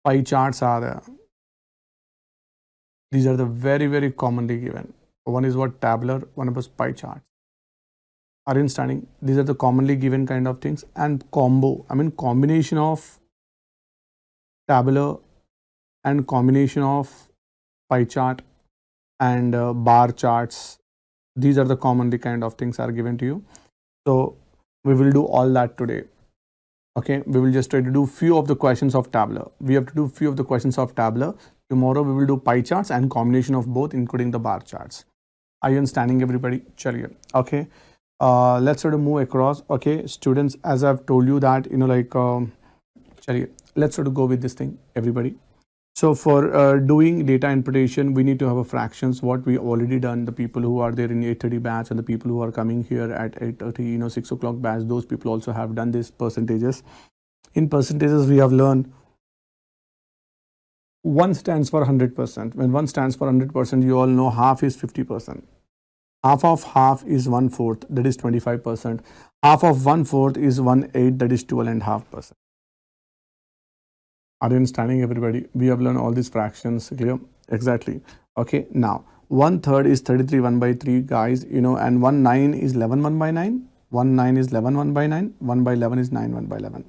pie charts are there. These are the very commonly given. One is what tabular, one was pie chart. Are you understanding? These are the commonly given kind of things. And combo, I mean combination of tabular and combination of pie chart and bar charts. These are the commonly kind of things are given to you. So we will do all that today. Okay, we will just try to do few of the questions of tabular. We have to do few of the questions of tabular. Tomorrow we will do pie charts and combination of both, including the bar charts. Are you understanding, everybody? Chaliye. Okay, let's sort of move across. Okay, students, as I've told you that, chaliye, let's sort of go with this thing, everybody. So for doing data interpretation, we need to have a fractions. What we already done, the people who are there in 8:30 batch and the people who are coming here at 8:30, 6 o'clock batch, those people also have done these percentages. In percentages, we have learned 1 stands for 100%. When 1 stands for 100%, you all know half is 50%. Half of half is 1/4, that is 25%. Half of 1/4 is 1/8, that is 12.5%. Are you understanding, everybody? We have learned all these fractions, clear? Exactly. Okay, now 1/3 is 33 1 by 3, guys, and 1/9 is 11 1 by 9. 1/9 is 11 1 by 9. 1 by 11 is 9 1 by 11.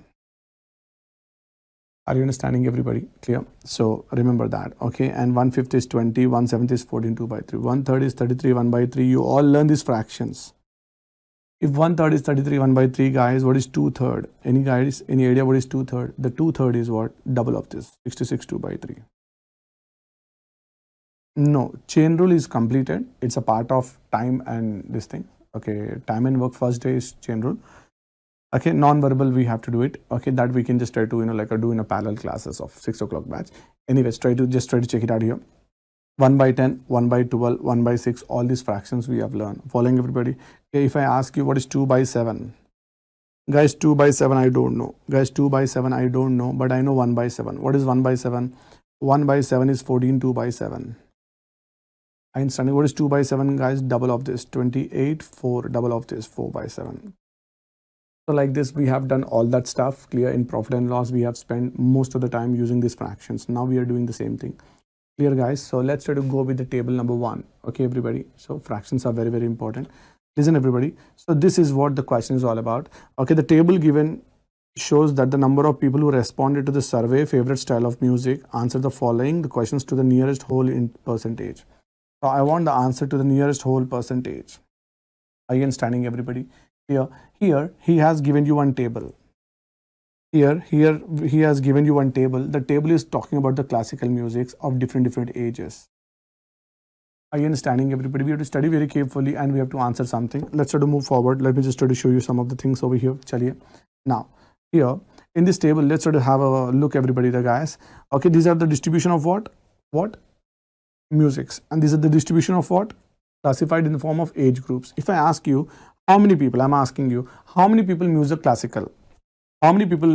Are you understanding, everybody? Clear? So remember that. Okay, and 1/5 is 20, 1/7 is 14 2 by 3. 1/3 is 33 1 by 3. You all learn these fractions. If 1/3 is 33 1 by 3, guys, what is 2/3? Any guys, any idea what is 2/3? The 2/3 is what? Double of this, 66 2 by 3. No, chain rule is completed. It's a part of time and this thing. Okay, time and work first day is chain rule. Okay, non-verbal we have to do it. Okay, that we can just try to do in a parallel classes of 6 o'clock batch. Anyways, try to check it out here. 1 by 10, 1 by 12, 1 by 6, all these fractions we have learned. Following, everybody? Okay, if I ask you what is 2 by 7, guys, 2 by 7 I don't know. Guys, 2 by 7 I don't know, but I know 1 by 7. What is 1 by 7? 1 by 7 is 14 2 by 7. I understand. What is 2 by 7, guys? Double of this, 28 4, double of this, 4 by 7. So like this, we have done all that stuff. Clear? In profit and loss, we have spent most of the time using these fractions. Now we are doing the same thing. Clear, guys? So let's try to go with the table number 1. Okay, everybody? So fractions are very important. Listen, everybody. So this is what the question is all about. Okay, the table given shows that the number of people who responded to the survey favorite style of music answer the following the questions to the nearest whole in percentage. So I want the answer to the nearest whole percentage. Are you understanding, everybody? Here he has given you one table. Here he has given you one table. The table is talking about the classical musics of different ages. Are you understanding, everybody? We have to study very carefully and we have to answer something. Let's try to move forward. Let me just try to show you some of the things over here. Chaliye. Now, here in this table, let's try to have a look, everybody, the guys. Okay, these are the distribution of what? Musics. And these are the distribution of what? Classified in the form of age groups. If I ask you, how many people, I'm asking you, how many people music classical? How many people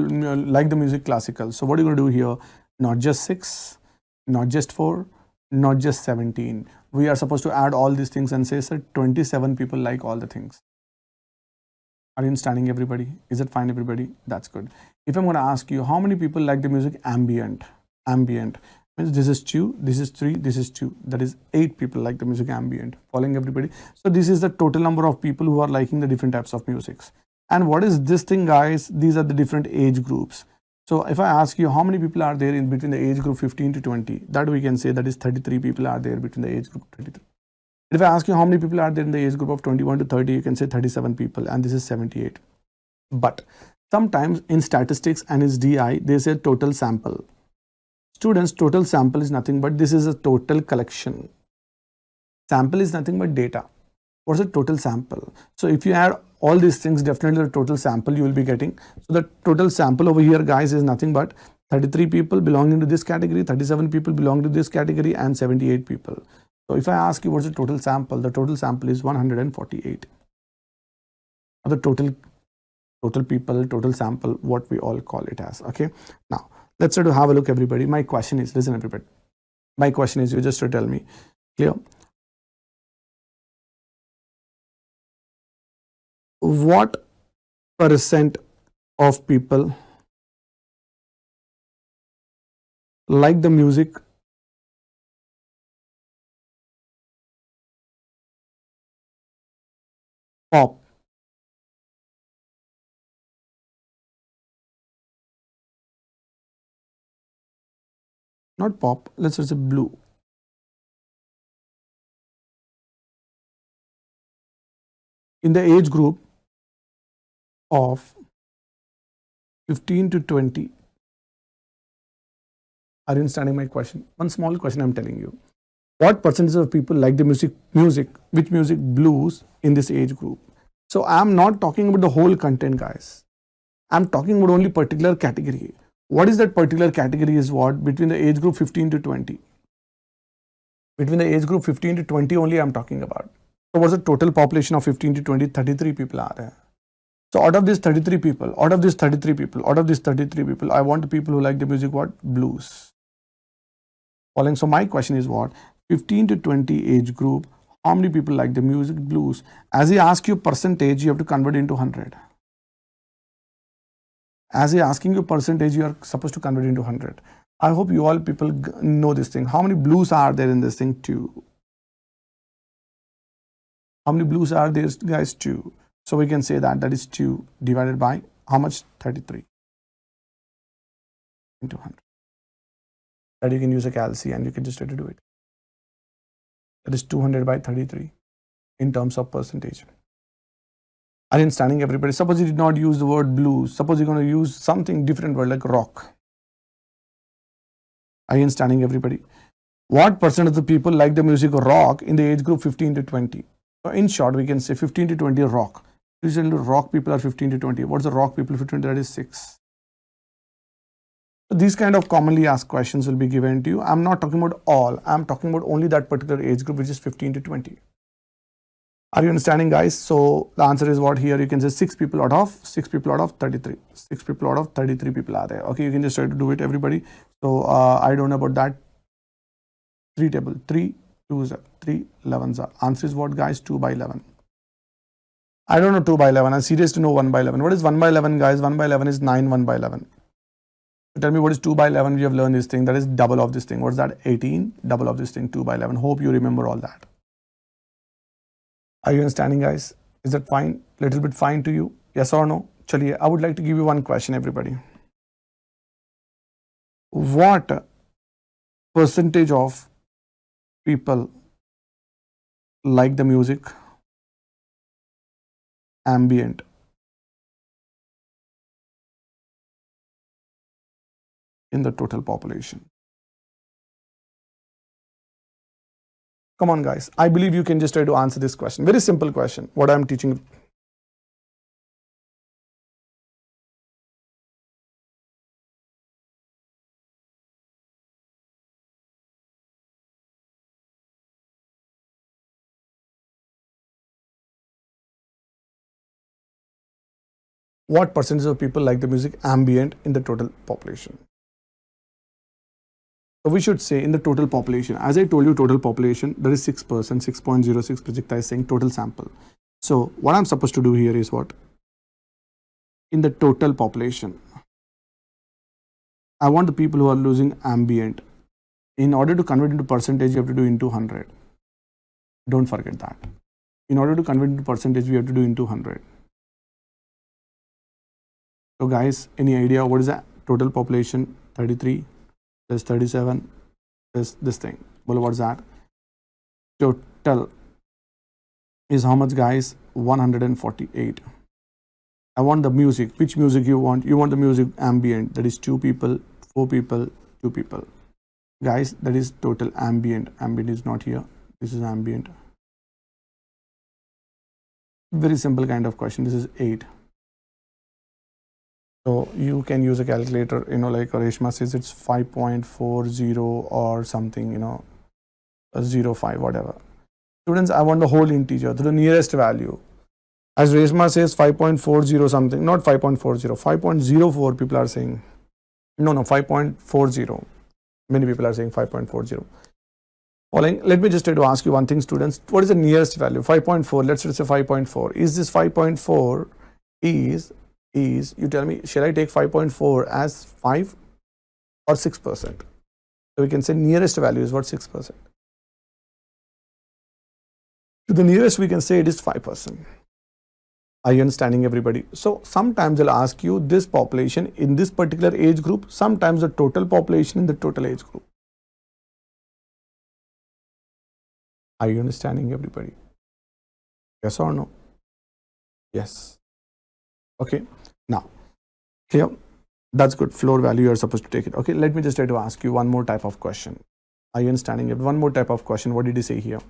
like the music classical? So what are you going to do here? Not just 6, not just 4, not just 17. We are supposed to add all these things and say, sir, 27 people like all the things. Are you understanding, everybody? Is it fine, everybody? That's good. If I'm going to ask you, how many people like the music ambient? Ambient means this is 2, this is 3, this is 2. That is 8 people like the music ambient. Following, everybody? So this is the total number of people who are liking the different types of musics. And what is this thing, guys? These are the different age groups. So if I ask you how many people are there in between the age group 15 to 20, that we can say that is 33 people are there between the age group 23. If I ask you how many people are there in the age group of 21 to 30, you can say 37 people, and this is 78. But sometimes in statistics and in DI, they say total sample. Students, total sample is nothing but this is a total collection. Sample is nothing but data. What's the total sample? So if you add all these things, definitely the total sample you will be getting. So the total sample over here, guys, is nothing but 33 people belonging to this category, 37 people belong to this category, and 78 people. So if I ask you what's the total sample is 148. The total people, total sample, what we all call it as. Okay. Now let's try to have a look, everybody. My question is, listen, everybody. My question is, you just to tell me, clear? What percent of people like the music pop? Not pop, let's just say blue. In the age group of 15 to 20. Are you understanding my question? One small question I'm telling you. What percentage of people like the music, which music, blues in this age group? So I'm not talking about the whole content, guys. I'm talking about only particular category. What is that particular category is what? Between the age group 15 to 20. Between the age group 15 to 20 only I'm talking about. So what's the total population of 15 to 20? 33 people are there. So out of these 33 people, I want the people who like the music what? Blues. Following. So my question is what? 15 to 20 age group, how many people like the music blues? As he asks you percentage, you have to convert into 100. As he asking you percentage, you are supposed to convert into 100. I hope you all people know this thing. How many blues are there in this thing? 2. How many blues are there, guys? 2. So we can say that is 2 divided by how much? 33 into 100. That you can use a calci and you can just try to do it. That is 200 by 33 in terms of percentage. Are you understanding, everybody? Suppose you did not use the word blues. Suppose you're going to use something different word like rock. Are you understanding, everybody? What percent of the people like the music rock in the age group 15 to 20? So in short, we can say 15 to 20 rock. Usually rock people are 15 to 20. What's the rock people 15 to 20? That is 6. So these kind of commonly asked questions will be given to you. I'm not talking about all. I'm talking about only that particular age group, which is 15 to 20. Are you understanding, guys? So the answer is what here? You can say 6 people out of 33. 6 people out of 33 people are there. Okay, you can just try to do it, everybody. So I don't know about that. 3 table. 3 2s, 3 11s. Answer is what, guys? 2 by 11. I don't know 2 by 11. I'm serious to know 1 by 11. What is 1 by 11, guys? 1 by 11 is 9 1 by 11. So tell me what is 2 by 11? We have learned this thing. That is double of this thing. What's that? 18. Double of this thing. 2 by 11. Hope you remember all that. Are you understanding, guys? Is that fine? Little bit fine to you? Yes or no? Chaliye, I would like to give you one question, everybody. What percentage of people like the music ambient in the total population? Come on, guys. I believe you can just try to answer this question. Very simple question. What I'm teaching. What percentage of people like the music ambient in the total population? So we should say in the total population. As I told you, total population, that is 6%, 6.06 Prajakta is saying total sample. So what I'm supposed to do here is what? In the total population, I want the people who are losing ambient. In order to convert into percentage, you have to do into 100. Don't forget that. In order to convert into percentage, we have to do into 100. So guys, any idea what is the total population? 33 plus 37 plus this thing. Well, what's that? Total is how much, guys? 148. I want the music. Which music you want? You want the music ambient. That is 2 people, 4 people, 2 people. Guys, that is total ambient. Ambient is not here. This is ambient. Very simple kind of question. This is 8. So you can use a calculator, like Reshma says, it's 5.40 or something, 0.5, whatever. Students, I want the whole integer to the nearest value. As Reshma says, 5.40 something, not 5.40, 5.04 people are saying. No, 5.40. Many people are saying 5.40. Following, let me just try to ask you one thing, students. What is the nearest value? 5.4. Let's say 5.4. Is this 5.4 is you tell me, shall I take 5.4 as 5 or 6%? So we can say nearest value is what? 6%. To the nearest we can say it is 5%. Are you understanding, everybody? So sometimes they'll ask you this population in this particular age group, sometimes the total population in the total age group. Are you understanding, everybody? Yes or no? Yes. Okay. Now, clear? That's good. Floor value, you're supposed to take it. Okay, let me just try to ask you one more type of question. Are you understanding it? One more type of question. What did he say here?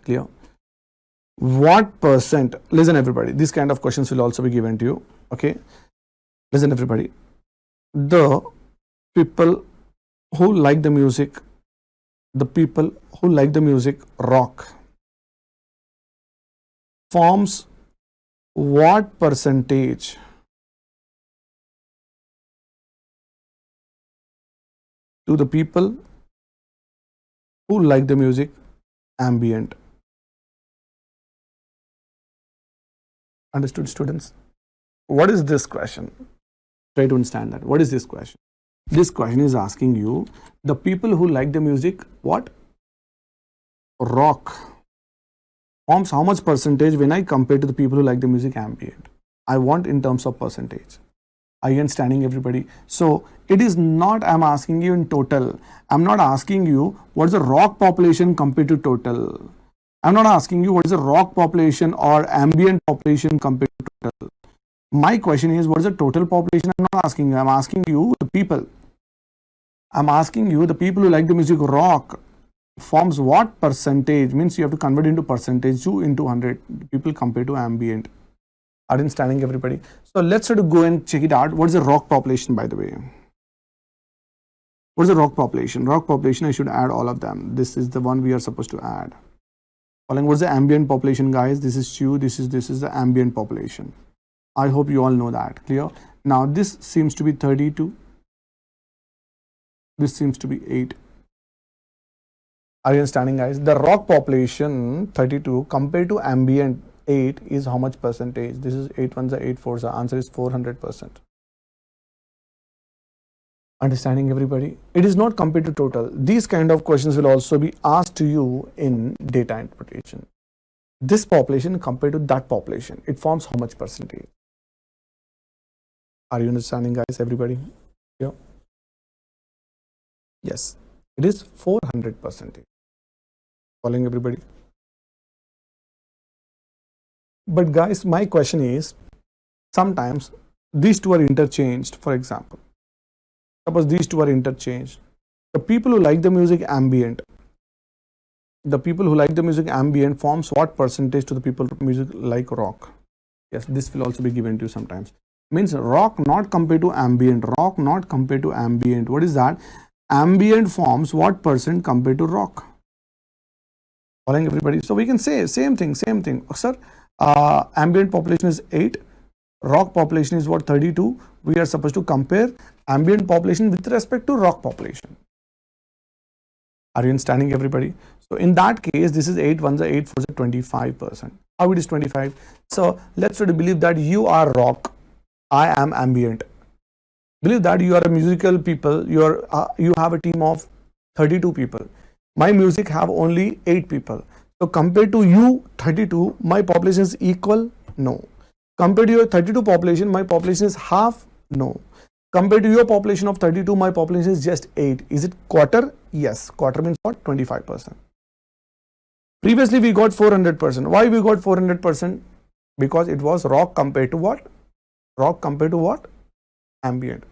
Clear? What percent, listen everybody, these kind of questions will also be given to you. Okay, listen everybody, the people who like the music, rock forms what percentage to the people who like the music ambient? Understood, students? What is this question? Try to understand that. What is this question? This question is asking you, the people who like the music, what? Rock forms how much percentage when I compare to the people who like the music ambient? I want in terms of percentage. Are you understanding, everybody? So it is not, I'm asking you in total. I'm not asking you what's the rock population compared to total. I'm not asking you what is the rock population or ambient population compared to total. My question is, what is the total population? I'm not asking you. I'm asking you the people. I'm asking you the people who like the music rock forms what percentage? Means you have to convert into percentage, 2 into 100 people compared to ambient. Are you understanding, everybody? So let's try to go and check it out. What is the rock population, by the way? What is the rock population? Rock population, I should add all of them. This is the one we are supposed to add. What's the ambient population, guys? This is 2. This is the ambient population. I hope you all know that. Clear? Now this seems to be 32. This seems to be 8. Are you understanding, guys? The rock population 32 compared to ambient 8 is how much percentage? This is 8 ones are 8 fours. The answer is 400%. Understanding, everybody? It is not compared to total. These kind of questions will also be asked to you in data interpretation. This population compared to that population, it forms how much percentage? Are you understanding, guys, everybody? Yeah. Yes, it is 400%. Following, everybody? But guys, my question is, sometimes these two are interchanged. For example, suppose these two are interchanged. The people who like the music ambient, forms what percentage to the people who music like rock? Yes, this will also be given to you sometimes. Means rock not compared to ambient. Rock not compared to ambient. What is that? Ambient forms what percent compared to rock? Following, everybody? So we can say same thing. Sir, ambient population is 8. Rock population is what? 32. We are supposed to compare ambient population with respect to rock population. Are you understanding, everybody? So in that case, this is 8 ones are 8 fours are 25%. How it is 25? So let's try to believe that you are rock, I am ambient. Believe that you are a musical people. You have a team of 32 people. My music have only 8 people. So compared to you 32, my population is equal? No. Compared to your 32 population, my population is half? No. Compared to your population of 32, my population is just 8. Is it quarter? Yes. Quarter means what? 25%. Previously we got 400%. Why we got 400%? Because it was rock compared to what? Rock compared to what? Ambient.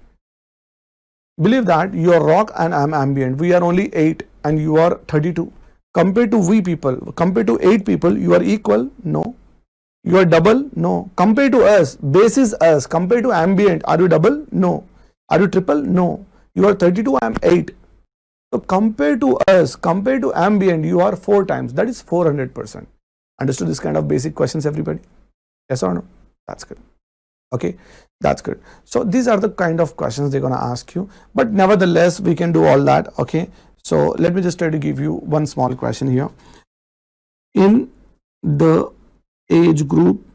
Believe that you are rock and I am ambient. We are only 8 and you are 32. Compared to we people, compared to 8 people, you are equal? No. You are double? No. Compared to us, base is us. Compared to ambient, are you double? No. Are you triple? No. You are 32, I am 8. So compared to us, compared to ambient, you are 4 times. That is 400%. Understood this kind of basic questions, everybody? Yes or no? That's good. Okay, that's good. So these are the kind of questions they're going to ask you. But nevertheless, we can do all that. Okay. So let me just try to give you one small question here. In the age group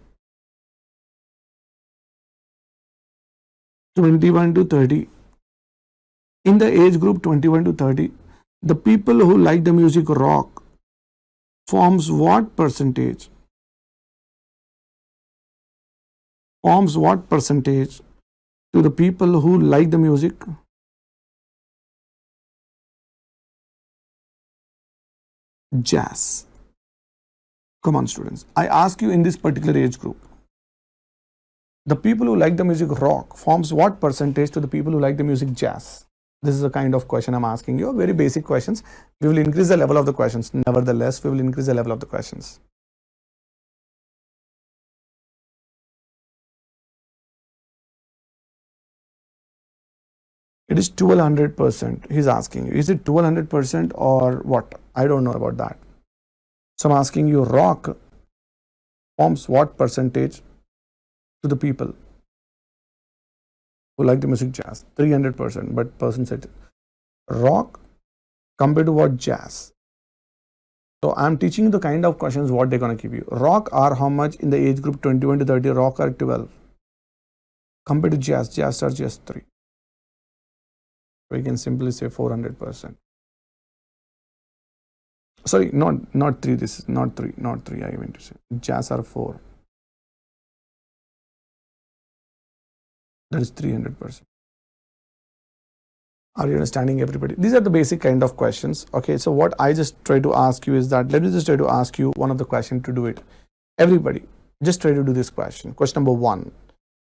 21 to 30, In the age group 21 to 30, the people who like the music rock forms what percentage? Forms what percentage to the people who like the music jazz? Come on, students. I ask you, in this particular age group, the people who like the music rock forms what percentage to the people who like the music jazz? This is the kind of question I'm asking you. Very basic questions. We will increase the level of the questions. Nevertheless, we will increase the level of the questions. It is 1200%. He's asking you, is it 1200% or what? I don't know about that. So I'm asking you, rock forms what percentage to the people who like the music jazz? 300%. But person said rock compared to what? Jazz. So I'm teaching you the kind of questions what they're going to give you. Rock are how much in the age group 21 to 30? Rock are 12. Compared to jazz, jazz are just 3. We can simply say 400%. Sorry, not 3. This is not 3. Not 3. I meant to say jazz are 4. That is 300%. Are you understanding, everybody? These are the basic kind of questions. Okay, so what I just try to ask you is that, let me just try to ask you one of the questions to do it. Everybody, just try to do this question. Question number 1.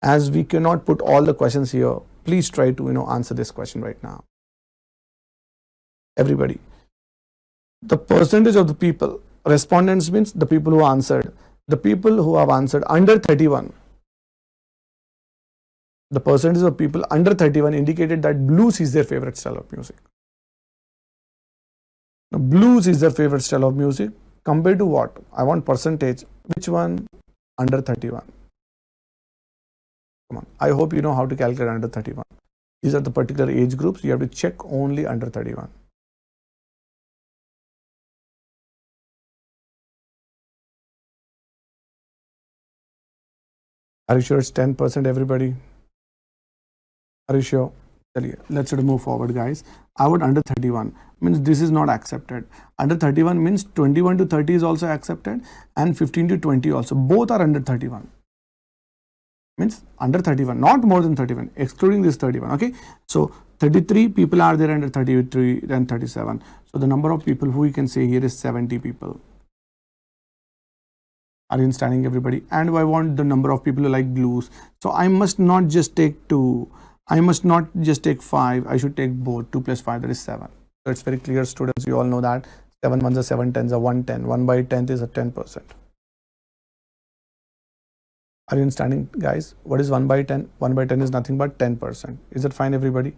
As we cannot put all the questions here, please try to answer this question right now. Everybody, the percentage of the people, respondents means the people who answered, the people who have answered under 31, the percentage of people under 31 indicated that blues is their favorite style of music. Now, blues is their favorite style of music compared to what? I want percentage. Which one? Under 31. Come on. I hope you know how to calculate under 31. These are the particular age groups. You have to check only under 31. Are you sure it's 10%, everybody? Are you sure? Let's move forward, guys. I would under 31 means this is not accepted. Under 31 means 21 to 30 is also accepted, and 15 to 20 also. Both are under 31. Means under 31, not more than 31, excluding this 31. Okay, so 33 people are there under 33 and 37. So the number of people who we can say here is 70 people. Are you understanding, everybody? And I want the number of people who like blues. So I must not just take 2. I must not just take 5. I should take both. 2 plus 5, that is 7. So it's very clear, students. You all know that 7 ones are 7 tens are 110. 1 by 10 is a 10%. Are you understanding, guys? What is 1 by 10? 1 by 10 is nothing but 10%. Is it fine, everybody?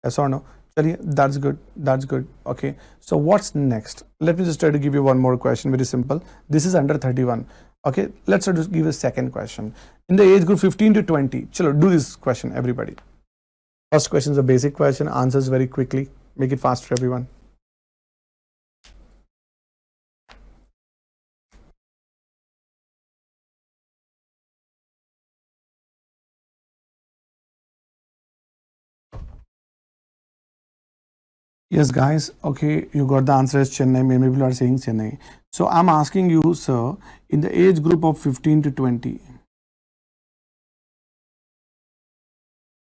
Yes or no? That's good. That's good. Okay. So what's next? Let me just try to give you one more question. Very simple. This is under 31. Okay. Let's try to give a second question. In the age group 15 to 20. Chalo, do this question, everybody. First question is a basic question. Answers very quickly. Make it fast for everyone. Yes, guys. Okay, you got the answer as Chennai. Many people are saying Chennai. So I'm asking you, sir, in the age group of 15 to 20.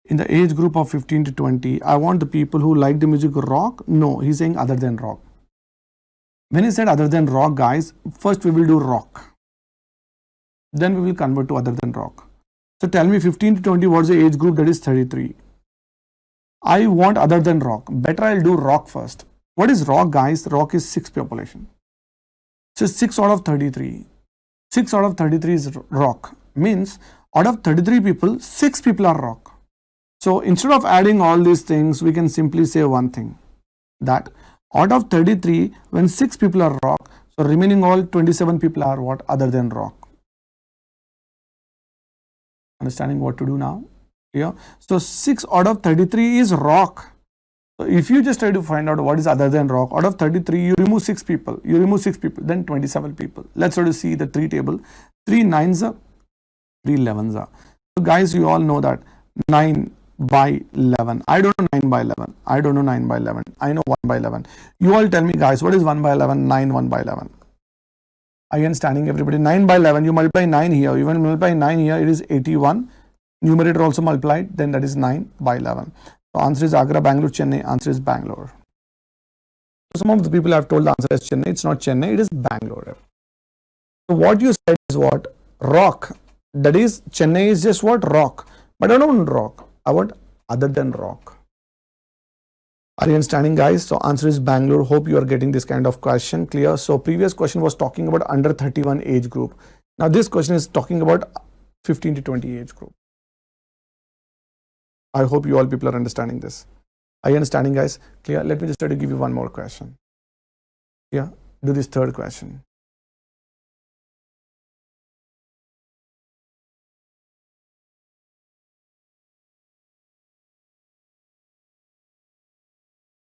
In the age group of 15 to 20, I want the people who like the music rock. No, he's saying other than rock. When he said other than rock, guys, first we will do rock. Then we will convert to other than rock. So tell me 15 to 20, what's the age group? That is 33. I want other than rock. Better I'll do rock first. What is rock, guys? Rock is 6 population. So 6 out of 33. 6 out of 33 is rock. Means out of 33 people, 6 people are rock. So instead of adding all these things, we can simply say one thing. That out of 33, when 6 people are rock, so remaining all 27 people are what? Other than rock. Understanding what to do now? Yeah. So 6 out of 33 is rock. So if you just try to find out what is other than rock, out of 33, you remove 6 people. You remove 6 people, then 27 people. Let's try to see the 3 table. 3 9s are, 3 11s are. So guys, you all know that 9 by 11. I don't know 9 by 11. I don't know 9 by 11. I know 1 by 11. You all tell me, guys, what is 1 by 11? 9 1 by 11. Are you understanding, everybody? 9 by 11, you multiply 9 here. You multiply 9 here, it is 81. Numerator also multiplied, then that is 9 by 11. So answer is Agra, Bangalore, Chennai. Answer is Bangalore. Some of the people have told the answer is Chennai. It's not Chennai, it is Bangalore. So what you said is what? Rock. That is, Chennai is just what? Rock. But I don't want rock. I want other than rock. Are you understanding, guys? So answer is Bangalore. Hope you are getting this kind of question clear. So previous question was talking about under 31 age group. Now this question is talking about 15 to 20 age group. I hope you all people are understanding this. Are you understanding, guys? Clear? Let me just try to give you one more question. Yeah, do this third question.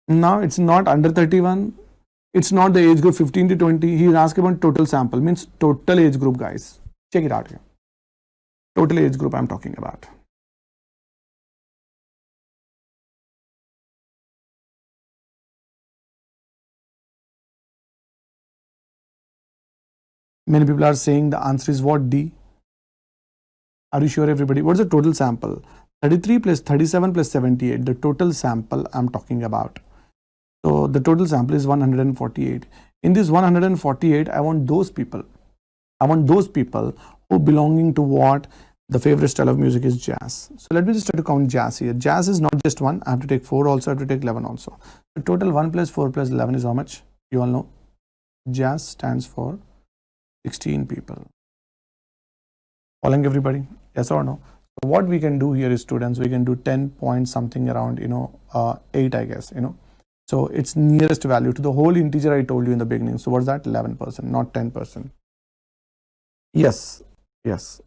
Now it's not under 31. It's not the age group 15 to 20. He is asking about total sample, means total age group, guys. Check it out here. Total age group I'm talking about. Many people are saying the answer is what? D. Are you sure, everybody? What's the total sample? 33 plus 37 plus 78. The total sample I'm talking about. So the total sample is 148. In this 148, I want those people. I want those people who belonging to what? The favorite style of music is jazz. So let me just try to count jazz here. Jazz is not just 1. I have to take 4 also. I have to take 11 also. The total 1 plus 4 plus 11 is how much? You all know. Jazz stands for 16 people. Following, everybody? Yes or no? So what we can do here is, students, we can do 10 point something around, 8, I guess, So it's nearest value to the whole integer I told you in the beginning. So what's that? 11%, not 10%. Yes, yes,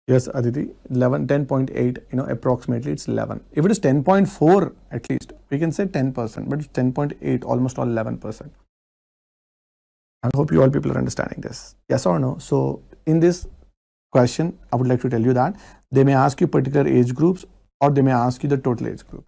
yes, Aditi. 10.8, approximately it's 11. If it is 10.4, at least we can say 10%, but it's 10.8, almost all 11%. I hope you all people are understanding this. Yes or no? So in this question, I would like to tell you that they may ask you particular age groups, or they may ask you the total age group.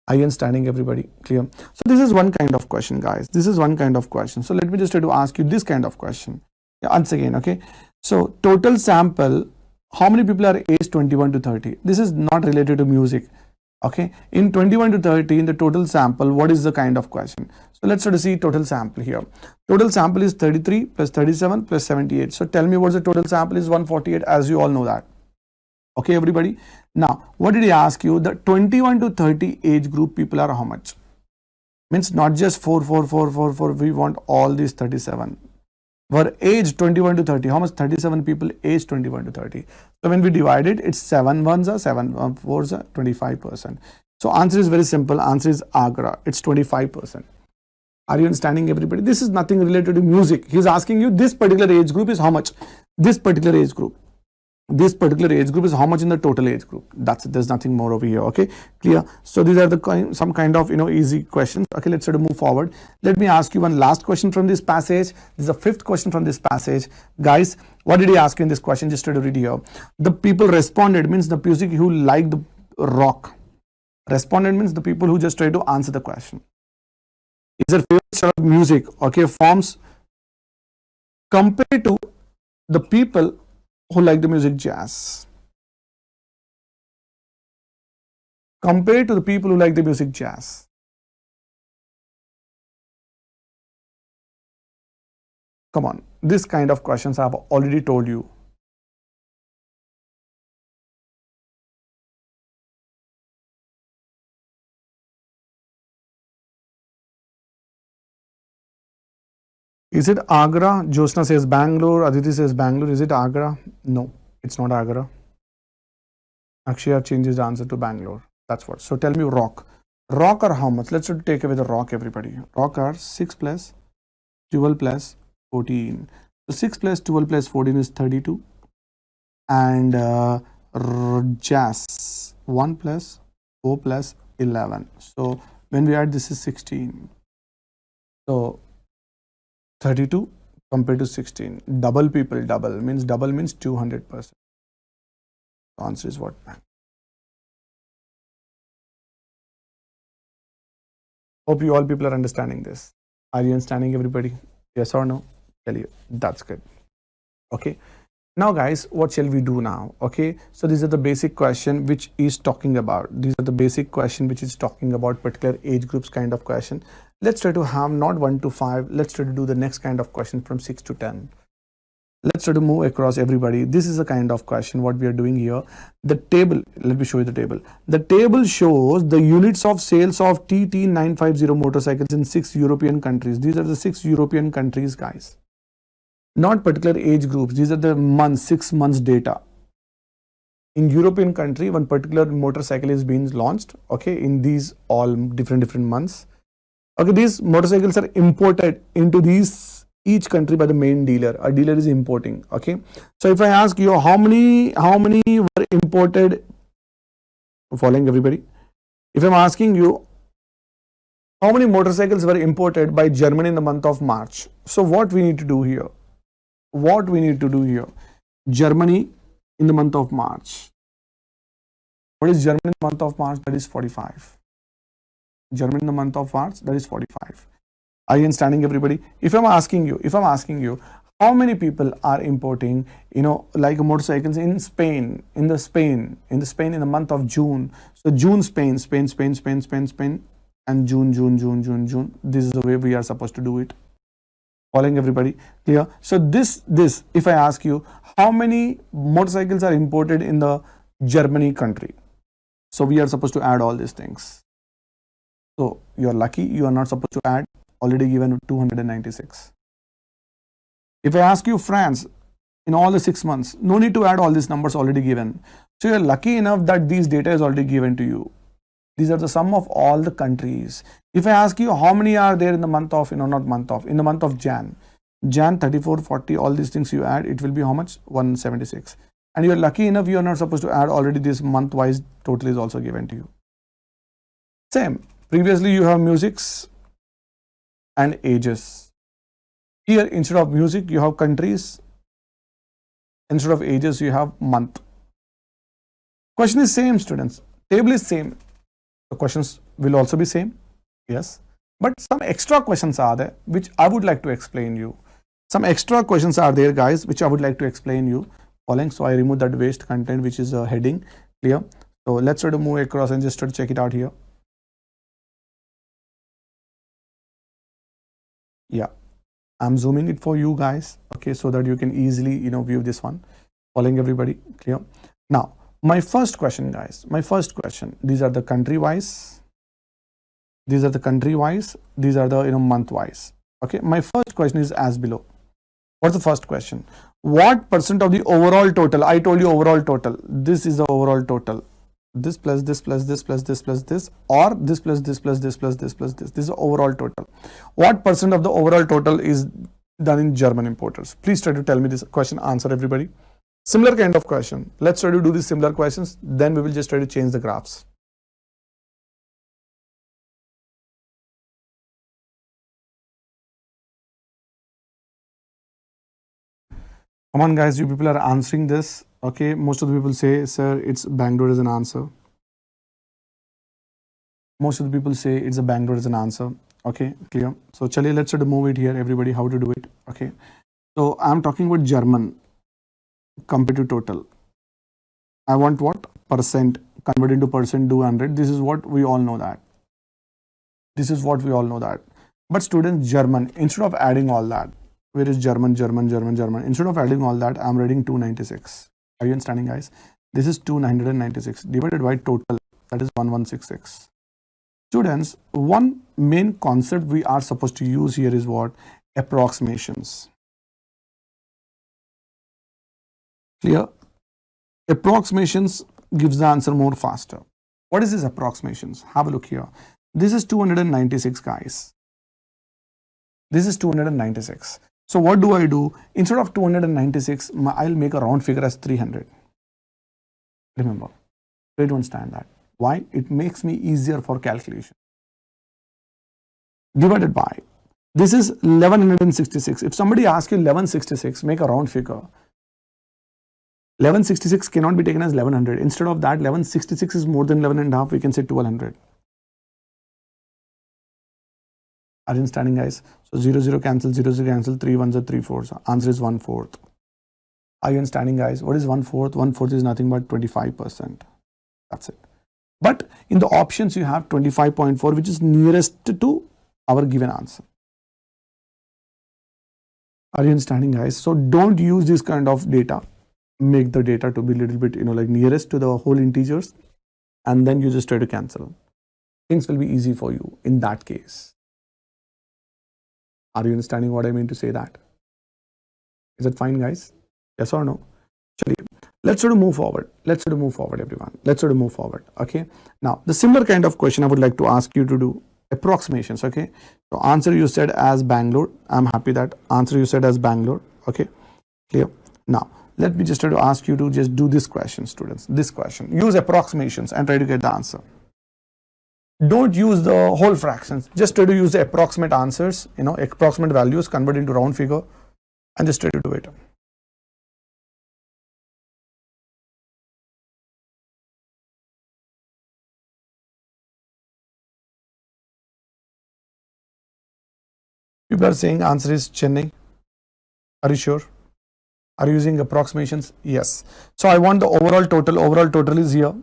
Are you understanding, everybody? Clear? So this is one kind of question, guys. This is one kind of question. So let me just try to ask you this kind of question. Yeah, once again, okay. So total sample, how many people are aged 21 to 30? This is not related to music. Okay. In 21 to 30, in the total sample, what is the kind of question? So let's try to see total sample here. Total sample is 33 plus 37 plus 78. So tell me what's the total sample is 148, as you all know that. Okay, everybody. Now, what did he ask you? The 21 to 30 age group people are how much? Means not just 4, 4, 4, 4, 4. We want all these 37. Were age 21 to 30. How much? 37 people age 21 to 30. So when we divide it, it's 7 ones are 7 4s are 25%. So answer is very simple. Answer is Agra. It's 25%. Are you understanding, everybody? This is nothing related to music. He's asking you this particular age group is how much? This particular age group. This particular age group is how much in the total age group. That's it. There's nothing more over here. Okay, clear? So these are the some kind of easy questions. Okay, let's try to move forward. Let me ask you one last question from this passage. This is the 5th question from this passage. Guys, what did he ask you in this question? Just try to read here. The people responded, means the music who like the rock. Responded means the people who just try to answer the question. Is their favorite style of music, okay, forms compared to the people who like the music jazz. Compared to the people who like the music jazz. Come on, this kind of questions I have already told you. Is it Agra? Josna says Bangalore. Aditi says Bangalore. Is it Agra? No, it's not Agra. Akshaya changes the answer to Bangalore. That's what. So tell me rock. Rock are how much? Let's take away the rock, everybody. Rock are 6 plus 12 plus 14. So 6 plus 12 plus 14 is 32. And jazz 1 plus 4 plus 11. So when we add this is 16. So 32 compared to 16. Double people, double means 200%. The answer is what? Hope you all people are understanding this. Are you understanding, everybody? Yes or no? Tell you. That's good. Okay. Now guys, what shall we do now? Okay, so these are the basic question which is talking about. These are the basic question which is talking about particular age groups kind of question. Let's try to have not 1 to 5. Let's try to do the next kind of question from 6 to 10. Let's try to move across everybody. This is a kind of question what we are doing here. The table, let me show you the table. The table shows the units of sales of TT950 motorcycles in 6 European countries. These are the 6 European countries, guys. Not particular age groups. These are the months, 6 months data. In European country, one particular motorcycle is being launched. Okay, in these all different months. Okay, these motorcycles are imported into these each country by the main dealer. A dealer is importing. Okay, so if I ask you how many were imported, following everybody. If I'm asking you how many motorcycles were imported by Germany in the month of March, so what we need to do here? What we need to do here? Germany in the month of March. What is Germany in the month of March? That is 45. Germany in the month of March, that is 45. Are you understanding, everybody? If I'm asking you, how many people are importing, like motorcycles in Spain, in the month of June. So June, Spain, and June. This is the way we are supposed to do it. Following everybody? Clear? So this, if I ask you, how many motorcycles are imported in the Germany country? So we are supposed to add all these things. So you are lucky, you are not supposed to add, already given 296. If I ask you France, in all the 6 months, no need to add all these numbers already given. So you are lucky enough that these data is already given to you. These are the sum of all the countries. If I ask you how many are there in the month of, in the month of Jan 34, 40, all these things you add, it will be how much? 176. And you are lucky enough, you are not supposed to add, already this month wise total is also given to you. Same. Previously you have musics and ages. Here instead of music you have countries. Instead of ages you have month. Question is same, students. Table is same. The questions will also be same. Yes. But some extra questions are there which I would like to explain you. Some extra questions are there, guys, which I would like to explain you. Following. So I remove that waste content which is a heading. Clear? So let's try to move across and just try to check it out here. Yeah, I'm zooming it for you guys, okay, so that you can easily view this one. Following everybody? Clear? Now my first question, guys, these are the country wise, these are the month wise. Okay, my first question is as below. What's the first question? What percent of the overall total? I told you overall total. This is the overall total. This plus this plus this plus this plus this, or this plus this plus this plus this plus this. This is the overall total. What percent of the overall total is done in German importers? Please try to tell me this question. Answer, everybody. Similar kind of question. Let's try to do these similar questions. Then we will just try to change the graphs. Come on, guys, you people are answering this. Okay, most of the people say, sir, it's Bangalore as an answer. Most of the people say it's a Bangalore as an answer. Okay, clear. So chaliye, let's try to move it here, everybody, how to do it. Okay, so I'm talking about German compared to total. I want what? Percent. Convert into percent, do 100. This is what we all know that. But students, German, instead of adding all that, where is German? Instead of adding all that, I'm writing 296. Are you understanding, guys? This is 296 divided by total, that is 1166. Students, one main concept we are supposed to use here is what? Approximations. Clear? Approximations gives the answer more faster. What is this approximations? Have a look here. This is 296, guys. This is 296. So what do I do? Instead of 296, I'll make a round figure as 300. Remember, try to understand that. Why? It makes me easier for calculation. Divided by, this is 1166. If somebody asks you 1166, make a round figure. 1166 cannot be taken as 1100. Instead of that, 1166 is more than 11 and a half. We can say 1200. Are you understanding, guys? So 0 0 cancel, 0 0 cancel, 3 1s are 3 4s. Answer is 1/4. Are you understanding, guys? What is 1/4? 1/4 is nothing but 25%. That's it. But in the options you have 25.4, which is nearest to our given answer. Are you understanding, guys? So don't use this kind of data. Make the data to be a little bit, like nearest to the whole integers, and then you just try to cancel. Things will be easy for you in that case. Are you understanding what I mean to say that? Is it fine, guys? Yes or no? Let's sort of move forward. Let's sort of move forward, everyone. Let's sort of move forward. Okay. Now, the similar kind of question I would like to ask you to do approximations. Okay. So answer you said as Bangalore. I'm happy that answer you said as Bangalore. Okay. Clear. Now, let me just try to ask you to just do this question, students. This question. Use approximations and try to get the answer. Don't use the whole fractions. Just try to use the approximate answers, approximate values, convert into round figure, and just try to do it. People are saying answer is Chennai. Are you sure? Are you using approximations? Yes. So I want the overall total. Overall total is here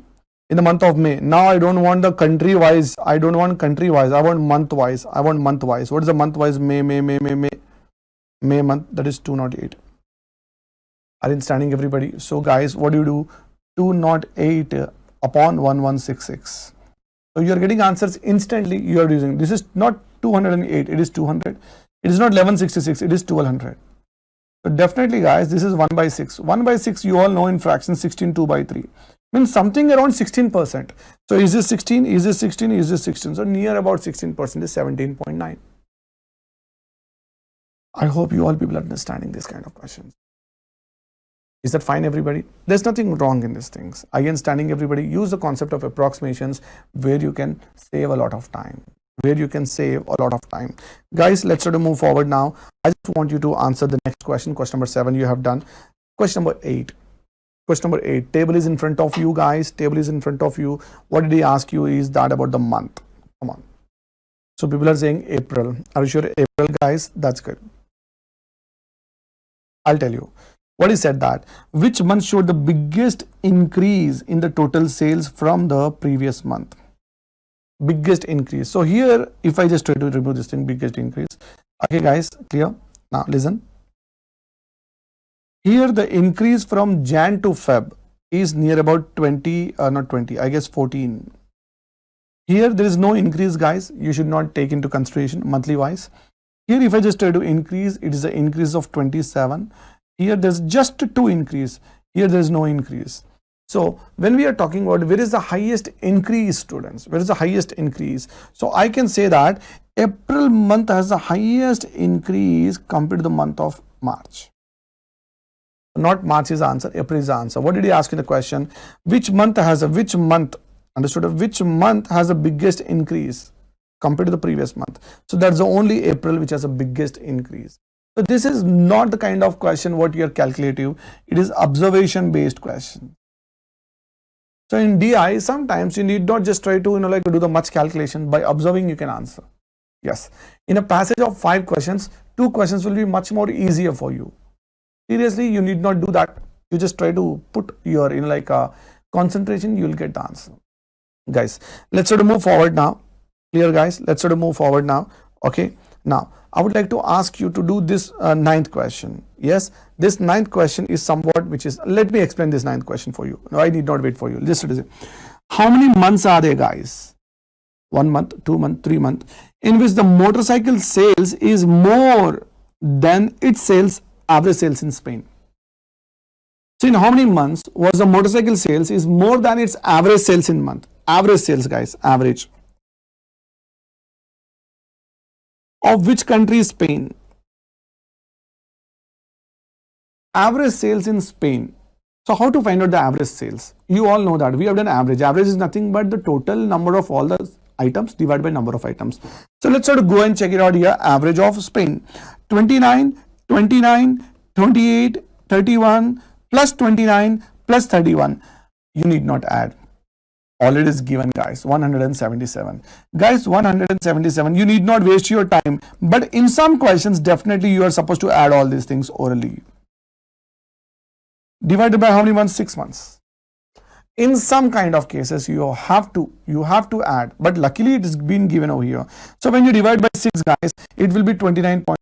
in the month of May. Now I don't want the country wise. I don't want country wise. I want month wise. I want month wise. What is the month wise? May month. That is 208. Are you understanding, everybody? So guys, what do you do? 208 upon 1166. So you are getting answers instantly. You are using, this is not 208, it is 200. It is not 1166, it is 1200. So definitely, guys, this is 1/6. 1/6, you all know in fractions, 16 2/3. Means something around 16%. So is this 16? Is this 16? Is this 16? So near about 16% is 17.9. I hope you all people are understanding this kind of questions. Is that fine, everybody? There's nothing wrong in these things. Again, standing, everybody, use the concept of approximations where you can save a lot of time. Guys, let's try to move forward now. I just want you to answer the next question. Question number 7 you have done. Question number 8. Table is in front of you, guys. Table is in front of you. What did he ask you is that about the month? Come on. So people are saying April. Are you sure April, guys? That's good. I'll tell you. What he said that which month showed the biggest increase in the total sales from the previous month? Biggest increase. So here, if I just try to remove this thing, biggest increase. Okay, guys, clear? Now listen. Here the increase from Jan to Feb is near about 20, not 20, I guess 14. Here there is no increase, guys. You should not take into consideration monthly wise. Here if I just try to increase, it is an increase of 27. Here there's just 2 increase. Here there is no increase. So when we are talking about where is the highest increase, students, where is the highest increase? So I can say that April month has the highest increase compared to the month of March. Not March is the answer, April is the answer. What did he ask in the question? Which month has the biggest increase compared to the previous month? So that's the only April which has the biggest increase. So this is not the kind of question what you are calculative. It is observation based question. So in DI, sometimes you need not just try to do the much calculation. By observing, you can answer. Yes. In a passage of 5 questions, 2 questions will be much more easier for you. Seriously, you need not do that. You just try to put your concentration, you will get the answer. Guys, let's sort of move forward now. Clear, guys? Let's sort of move forward now. Okay. Now, I would like to ask you to do this 9th question. Yes, this 9th question is somewhat which is, let me explain this 9th question for you. No, I need not wait for you. Listen. How many months are there, guys? 1 month, 2 month, 3 month, in which the motorcycle sales is more than its average sales in Spain. So in how many months was the motorcycle sales is more than its average sales in month? Average sales, guys, average. Of which country is Spain? Average sales in Spain. So how to find out the average sales? You all know that we have done average. Average is nothing but the total number of all the items divided by number of items. So let's sort of go and check it out here. Average of Spain. 29, 29, 28, 31 plus 29 plus 31. You need not add. Already is given, guys. 177. Guys, 177. You need not waste your time. But in some questions, definitely you are supposed to add all these things orally. Divided by how many months? 6 months. In some kind of cases, you have to add. But luckily, it is been given over here. So when you divide by 6, guys, it will be 29.5.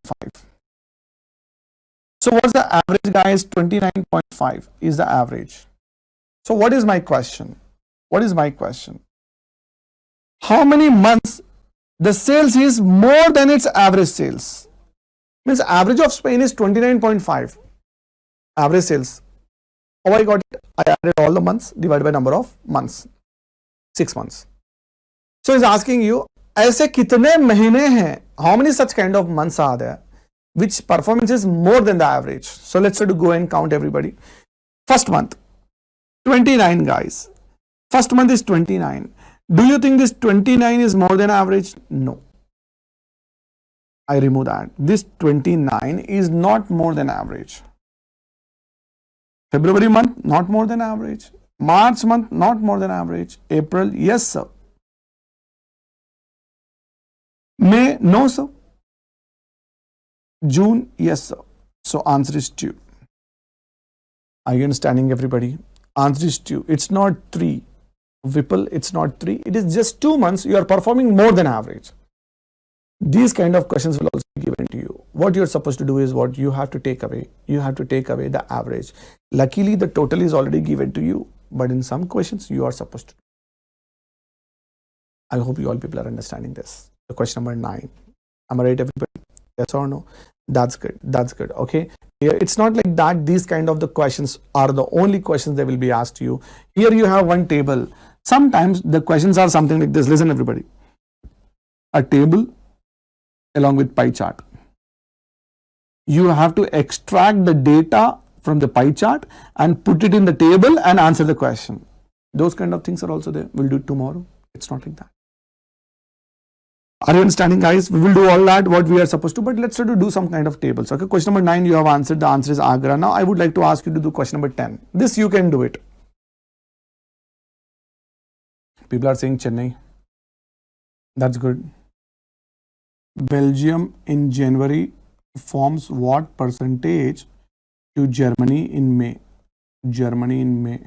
So what's the average, guys? 29.5 is the average. So what is my question? What is my question? How many months the sales is more than its average sales? Means average of Spain is 29.5. Average sales. How I got it? I added all the months divided by number of months. 6 months. So it's asking you, ऐसे कितने महीने हैं? How many such kind of months are there? Which performance is more than the average? So let's try to go and count everybody. First month, 29, guys. First month is 29. Do you think this 29 is more than average? No. I remove that. This 29 is not more than average. February month, not more than average. March month, not more than average. April, yes, sir. May, no, sir. June, yes, sir. So answer is 2. Are you understanding, everybody? Answer is 2. It's not 3. Vipul, it's not 3. It is just 2 months. You are performing more than average. These kind of questions will also be given to you. What you're supposed to do is what you have to take away. You have to take away the average. Luckily, the total is already given to you. But in some questions, you are supposed to. I hope you all people are understanding this. The question number 9. Am I right, everybody? Yes or no? That's good. That's good. Okay. Here, it's not like that. These kind of the questions are the only questions they will be asked you. Here you have one table. Sometimes the questions are something like this. Listen, everybody. A table along with pie chart. You have to extract the data from the pie chart and put it in the table and answer the question. Those kind of things are also there. We'll do it tomorrow. It's not like that. Are you understanding, guys? We will do all that, what we are supposed to, but let's try to do some kind of tables. Okay, question number 9 you have answered. The answer is Agra. Now I would like to ask you to do question number 10. This you can do it. People are saying Chennai. That's good. Belgium in January forms what percentage to Germany in May? Germany in May.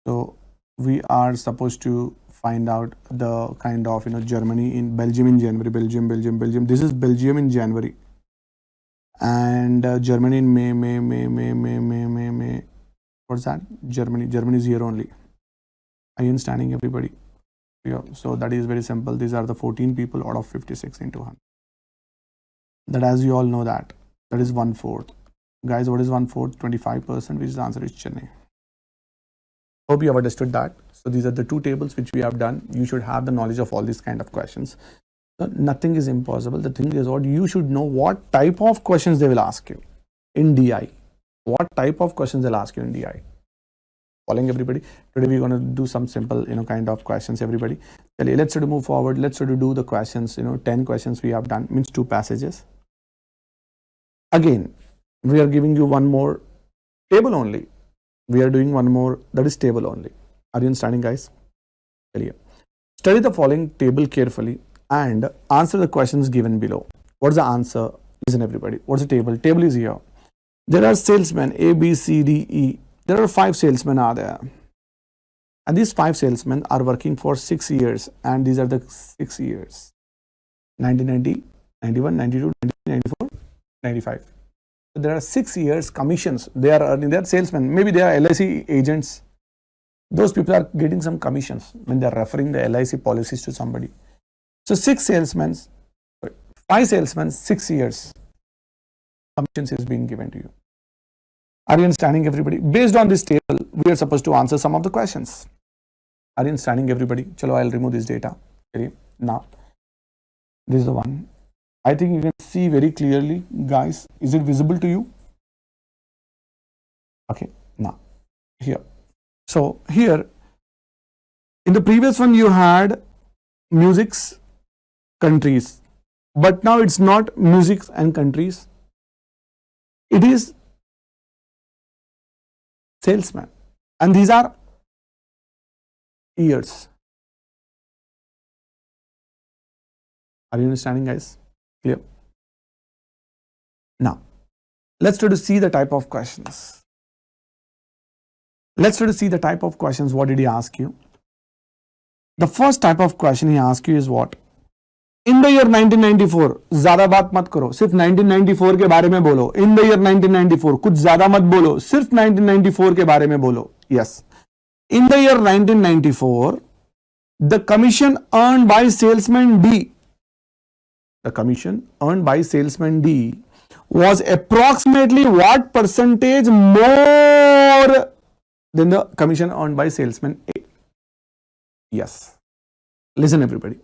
So we are supposed to find out the kind of, Germany in Belgium in January. Belgium. This is Belgium in January. And Germany in May. What's that? Germany. Germany is here only. Are you understanding, everybody? Yeah. So that is very simple. These are the 14 people out of 56 into 100. That, as you all know, that is 1/4. Guys, what is 1/4? 25%, which is the answer is Chennai. Hope you have understood that. So these are the two tables which we have done. You should have the knowledge of all these kind of questions. So nothing is impossible. The thing is what you should know what type of questions they will ask you in DI. What type of questions they'll ask you in DI. Following, everybody? Today we're going to do some simple, kind of questions, everybody. Let's try to move forward. Let's try to do the questions. 10 questions we have done, means 2 passages. Again, we are giving you one more table only. We are doing one more, that is table only. Are you understanding, guys? Study the following table carefully and answer the questions given below. What's the answer? Listen, everybody. What's the table? Table is here. There are salesmen A, B, C, D, E. There are 5 salesmen are there. And these 5 salesmen are working for 6 years. And these are the 6 years. 1990, 91, 92, 93, 94, 95. So there are 6 years commissions. They are earning, they are salesmen. Maybe they are LIC agents. Those people are getting some commissions when they are referring the LIC policies to somebody. So 5 salesmen, 6 years. Commissions is being given to you. Are you understanding, everybody? Based on this table, we are supposed to answer some of the questions. Are you understanding, everybody? Chalo, I'll remove this data. Okay. Now, this is the one. I think you can see very clearly, guys. Is it visible to you? Okay. Now, here. So, here, in the previous one, you had music's countries. But now it's not music and countries. It is salesman. And these are years. Are you understanding, guys? Clear? Now, let's try to see the type of questions. Let's try to see the type of questions. What did he ask you? The first type of question he asked you is what? In the year 1994, ज़्यादा बात मत करो, सिर्फ 1994 के बारे में बोलो. In the year 1994, कुछ ज़्यादा मत बोलो, सिर्फ 1994 के बारे में बोलो. Yes. In the year 1994, the commission earned by salesman D, the commission earned by salesman D was approximately what percentage more than the commission earned by salesman A? Yes. Listen, everybody.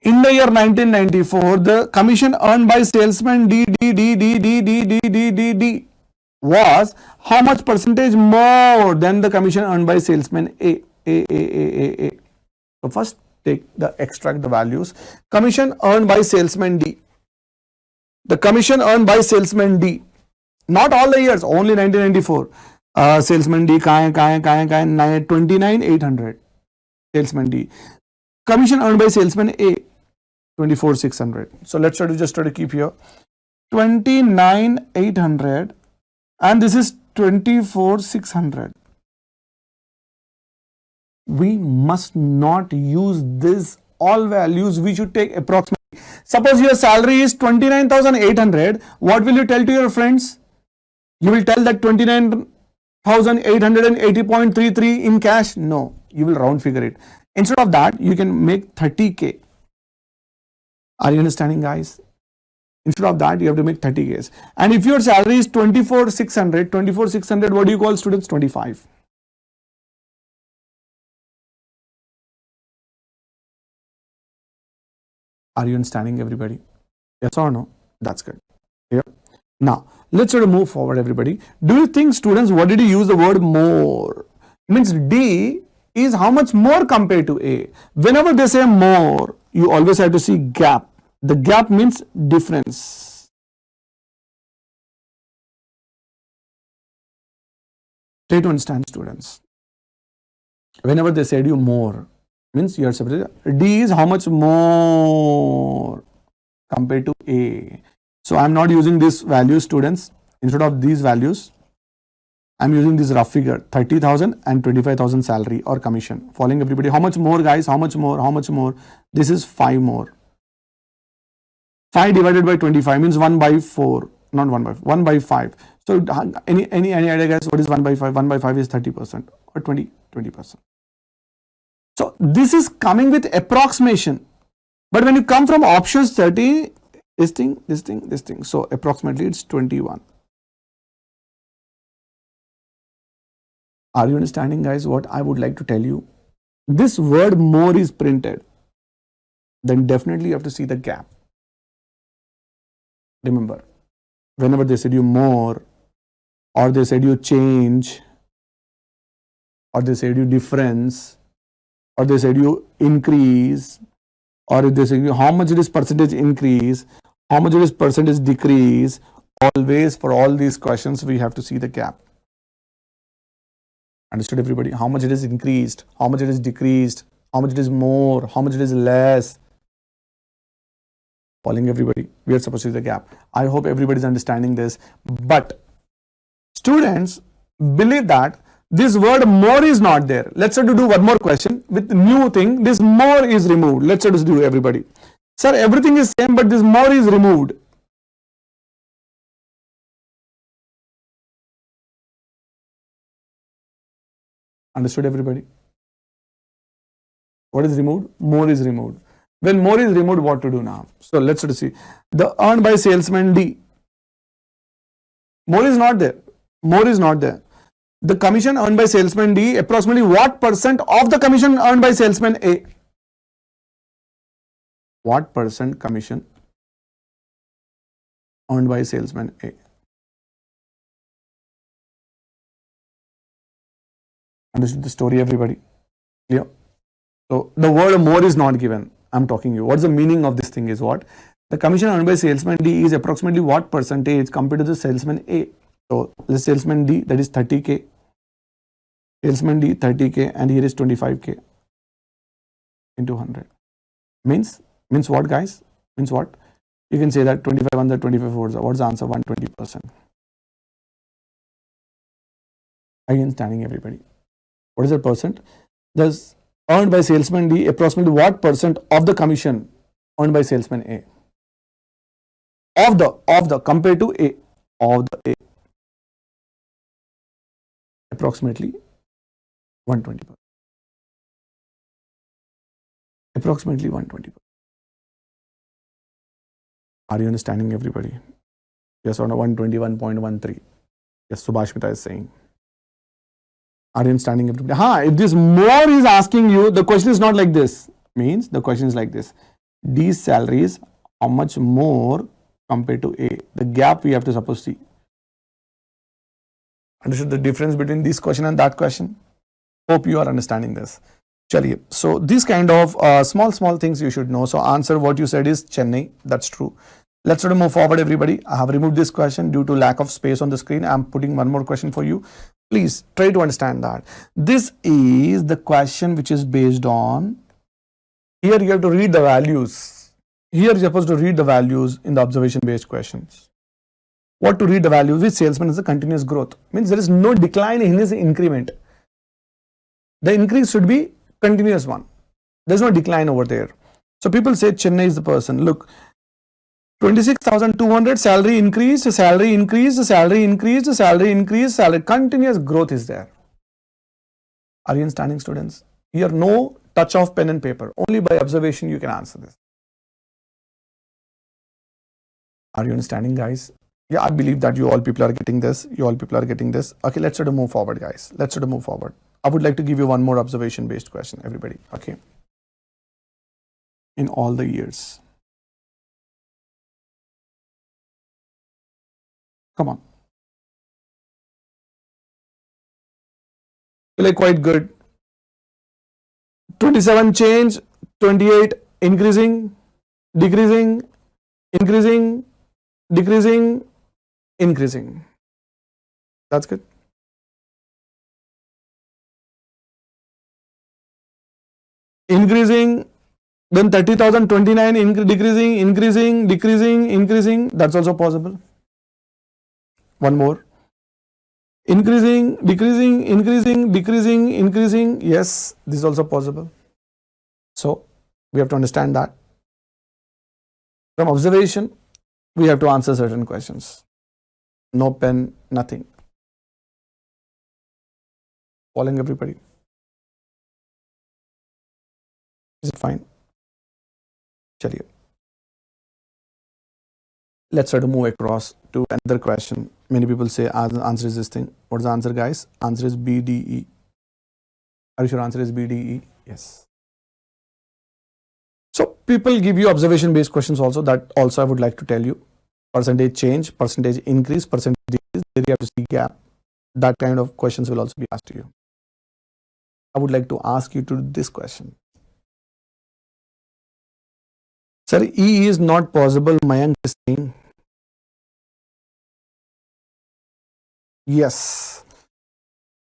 In the year 1994, the commission earned by salesman D was how much percentage more than the commission earned by salesman A? So first extract the values. Commission earned by salesman D. The commission earned by salesman D. Not all the years, only 1994. Salesman D, 29,800. Salesman D. Commission earned by salesman A, 24,600. So let's try to keep here 29,800 and this is 24,600. We must not use this all values. We should take approximately. Suppose your salary is 29,800. What will you tell to your friends? You will tell that 29,880.33 in cash. No, you will round figure it. Instead of that, you can make 30K. Are you understanding, guys? Instead of that, you have to make 30Ks. And if your salary is 24,600, what do you call students? 25. Are you understanding, everybody? Yes or no? That's good. Yeah. Now, let's try to move forward, everybody. Do you think, students, what did you use the word more? Means D is how much more compared to A. Whenever they say more, you always have to see gap. The gap means difference. Try to understand, students. Whenever they said you more, means you are separated. D is how much more compared to A. So I am not using this value, students. Instead of these values, I am using this rough figure, 30,000 and 25,000 salary or commission. Following, everybody? How much more, guys? How much more? How much more? This is 5 more. 5 divided by 25 means 1 by 4. Not 1 by 1 by 5. So any idea, guys? What is 1 by 5? 1 by 5 is 30% or 20%. So this is coming with approximation. But when you come from options 30, this thing. So approximately it's 21. Are you understanding, guys, what I would like to tell you? This word more is printed. Then definitely you have to see the gap. Remember, whenever they said you more, or they said you change, or they said you difference, or they said you increase, or if they say you how much it is percentage increase, how much it is percentage decrease, always for all these questions we have to see the gap. Understood, everybody? How much it is increased, how much it is decreased, how much it is more, how much it is less. Following, everybody? We are supposed to see the gap. I hope everybody is understanding this. But students believe that this word more is not there. Let's try to do one more question with new thing. This more is removed. Let's try to do, everybody. Sir, everything is same, but this more is removed. Understood, everybody? What is removed? More is removed. When more is removed, what to do now? So let's try to see. The earned by salesman D. More is not there. More is not there. The commission earned by salesman D, approximately what percent of the commission earned by salesman A? What percent commission earned by salesman A? Understood the story, everybody? Clear? So the word more is not given. I'm talking you. What's the meaning of this thing is what? The commission earned by salesman D is approximately what percentage compared to the salesman A? So the salesman D, that is 30K. Salesman D 30K and here is 25K into 100. Means what, guys? Means what? You can say that 25 on the 25 what's the answer? 120%. Again, standing everybody. What is the percent? Thus, earned by salesman D, approximately what percent of the commission earned by salesman A? Of the compared to A, of the A, approximately 120%. Approximately 120%. Are you understanding, everybody? Yes or no? 121.13. Yes, Subhashmita is saying. Are you understanding, everybody? If this more is asking you, the question is not like this. Means the question is like this. These salaries, how much more compared to A? The gap we have to suppose see. Understood the difference between this question and that question? Hope you are understanding this. Chaliye. So these kind of small things you should know. So answer what you said is Chennai. That's true. Let's sort of move forward, everybody. I have removed this question due to lack of space on the screen. I'm putting one more question for you. Please try to understand that. This is the question which is based on, here you have to read the values. Here you're supposed to read the values in the observation based questions. What to read the values? Which salesman is a continuous growth? Means there is no decline in his increment. The increase should be continuous one. There's no decline over there. So people say Chennai is the person. Look, 26,200 salary increased, salary increased, salary increased, salary increased, salary. Continuous growth is there. Are you understanding, students? Here no touch of pen and paper. Only by observation you can answer this. Are you understanding, guys? Yeah, I believe that you all people are getting this. You all people are getting this. Okay, let's sort of move forward, guys. Let's sort of move forward. I would like to give you one more observation based question, everybody. Okay. In all the years. Come on. Like quite good. 27 change, 28 increasing, decreasing, increasing, decreasing, increasing. That's good. Increasing, then 30,000, 29, decreasing, increasing, decreasing, increasing. That's also possible. One more. Increasing, decreasing, increasing, decreasing, increasing. Yes, this is also possible. So we have to understand that. From observation, we have to answer certain questions. No pen, nothing. Following, everybody? Is it fine? Chaliye. Let's try to move across to another question. Many people say answer is this thing. What's the answer, guys? Answer is BDE. Are you sure answer is BDE? Yes. So people give you observation based questions also. That also I would like to tell you. Percentage change, percentage increase, percentage decrease. There you have to see gap. That kind of questions will also be asked to you. I would like to ask you to do this question. Sir, E is not possible, Mayank is saying. Yes.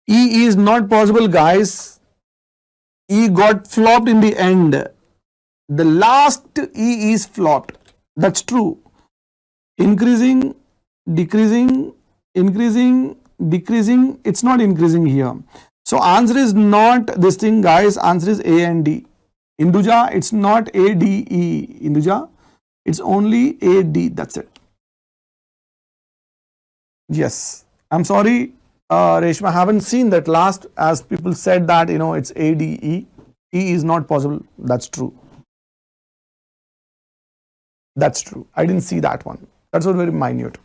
E is not possible, guys. E got flopped in the end. The last E is flopped. That's true. Increasing, decreasing, increasing, decreasing. It's not increasing here. So answer is not this thing, guys. Answer is A and D. Induja, it's not A, D, E. Induja, it's only A, D. That's it. Yes. I'm sorry, Reshma, I haven't seen that last, as people said that, it's A, D, E. E is not possible. That's true. That's true. I didn't see that one. That's all very minute.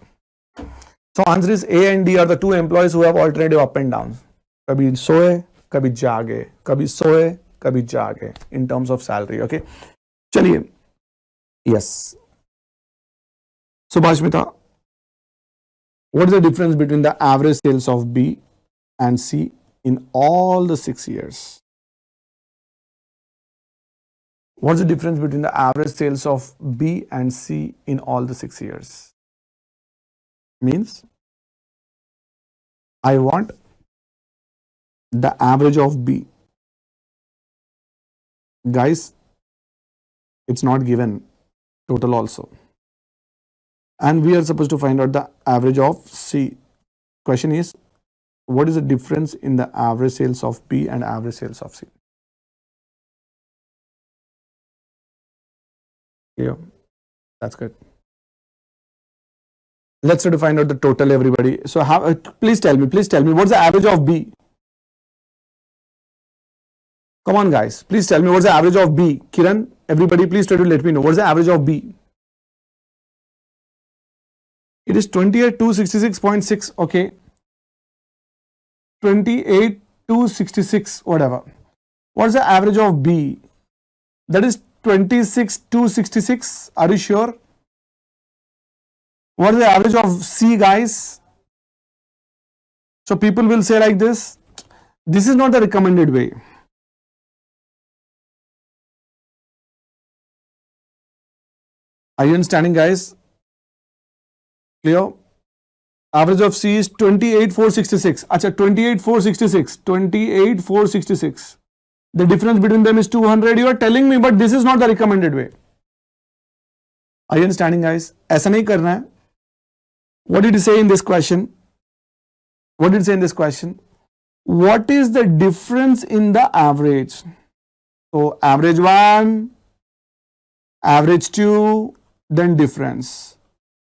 So answer is A and D are the two employees who have alternative up and downs. Kabhi soye, kabhi jage. Kabhi soye, kabhi jage. In terms of salary. Okay. Chaliye. Yes. Subhashmita. What is the difference between the average sales of B and C in all the 6 years? What's the difference between the average sales of B and C in all the 6 years? Means, I want the average of B. Guys, it's not given total also. And we are supposed to find out the average of C. Question is, what is the difference in the average sales of B and average sales of C? Yeah, that's good. Let's try to find out the total, everybody. So please tell me, what's the average of B? Come on, guys. Please tell me what's the average of B. Kiran, everybody, please try to let me know what's the average of B. It is 28,266.6. Okay. 28,266, whatever. What's the average of B? That is 26,266. Are you sure? What is the average of C, guys? So people will say like this. This is not the recommended way. Are you understanding, guys? Clear? Average of C is 28,466. Acha, 28,466. 28,466. The difference between them is 200. You are telling me, but this is not the recommended way. Are you understanding, guys? ऐसा नहीं करना है. What did he say in this question? What did he say in this question? What is the difference in the average? So average 1, average 2, then difference.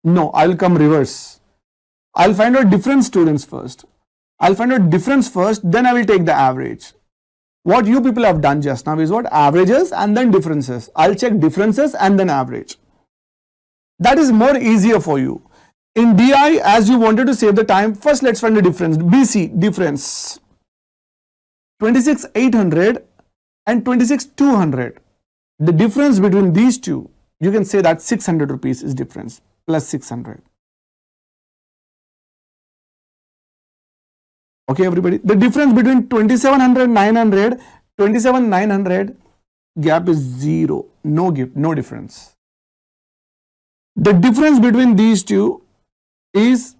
No, I'll come reverse. I'll find out difference, students, first. I'll find out difference first, then I will take the average. What you people have done just now is what? Averages and then differences. I'll check differences and then average. That is more easier for you. In DI, as you wanted to save the time, first let's find the difference. BC, difference. 26,800 and 26,200. The difference between these two, you can say that 600 rupees is difference, plus 600. Okay, everybody. The difference between 2700, 900, 27,900, gap is 0. No difference. The difference between these two is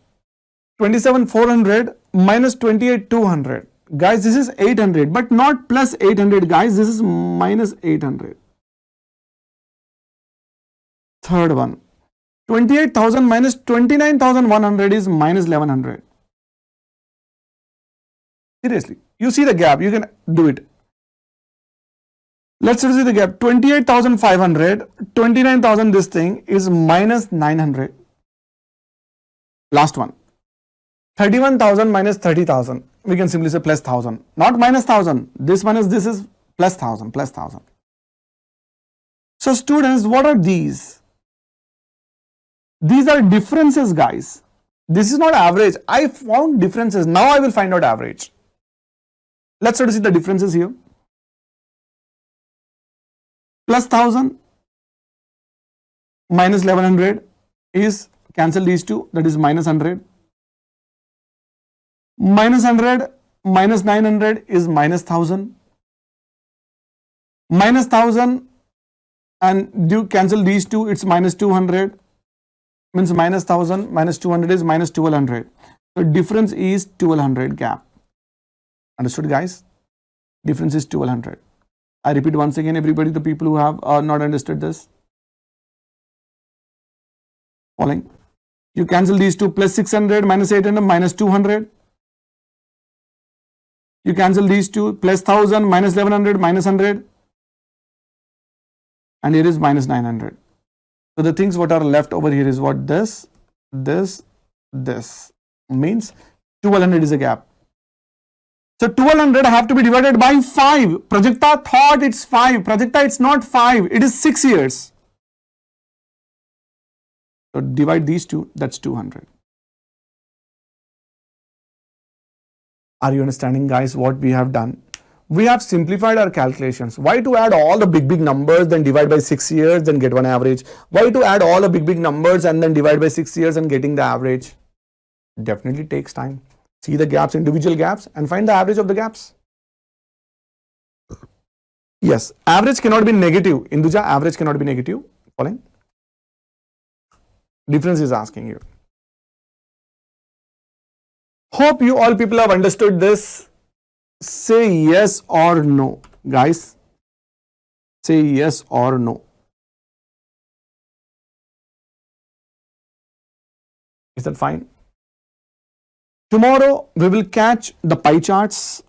27,400 minus 28,200. Guys, this is 800, but not plus 800, guys. This is minus 800. Third one. 28,000 minus 29,100 is minus 1,100. Seriously, you see the gap, you can do it. Let's see the gap. 28,500, 29,000, this thing is minus 900. Last one. 31,000 minus 30,000. We can simply say plus 1,000. Not minus 1,000. This minus this is plus 1,000, plus 1,000. So students, what are these? These are differences, guys. This is not average. I found differences. Now I will find out average. Let's try to see the differences here. Plus 1,000 minus 1,100 is, cancel these two, that is minus 100. Minus 100 minus 900 is minus 1,000. Minus 1,000 and do cancel these two, it's minus 200. Means minus 1,000 minus 200 is minus 1,200. So difference is 1,200 gap. Understood, guys? Difference is 1,200. I repeat once again, everybody, the people who have not understood this. Following. You cancel these two, plus 600 minus 800 minus 200. You cancel these two, plus 1,000 minus 1,100 minus 100. And here is minus 900. So the things what are left over here is what? This. Means 1,200 is a gap. So 1,200 have to be divided by 5. Prajakta thought it's 5. Prajakta, it's not 5. It is 6 years. So divide these two, that's 200. Are you understanding, guys, what we have done? We have simplified our calculations. Why to add all the big numbers, then divide by 6 years, then get one average? Why to add all the big numbers and then divide by 6 years and getting the average? Definitely takes time. See the gaps, individual gaps, and find the average of the gaps. Yes, average cannot be negative. Induja, average cannot be negative. Following. Difference is asking you. Hope you all people have understood this. Say yes or no, guys. Say yes or no. Is that fine? Tomorrow we will catch the pie charts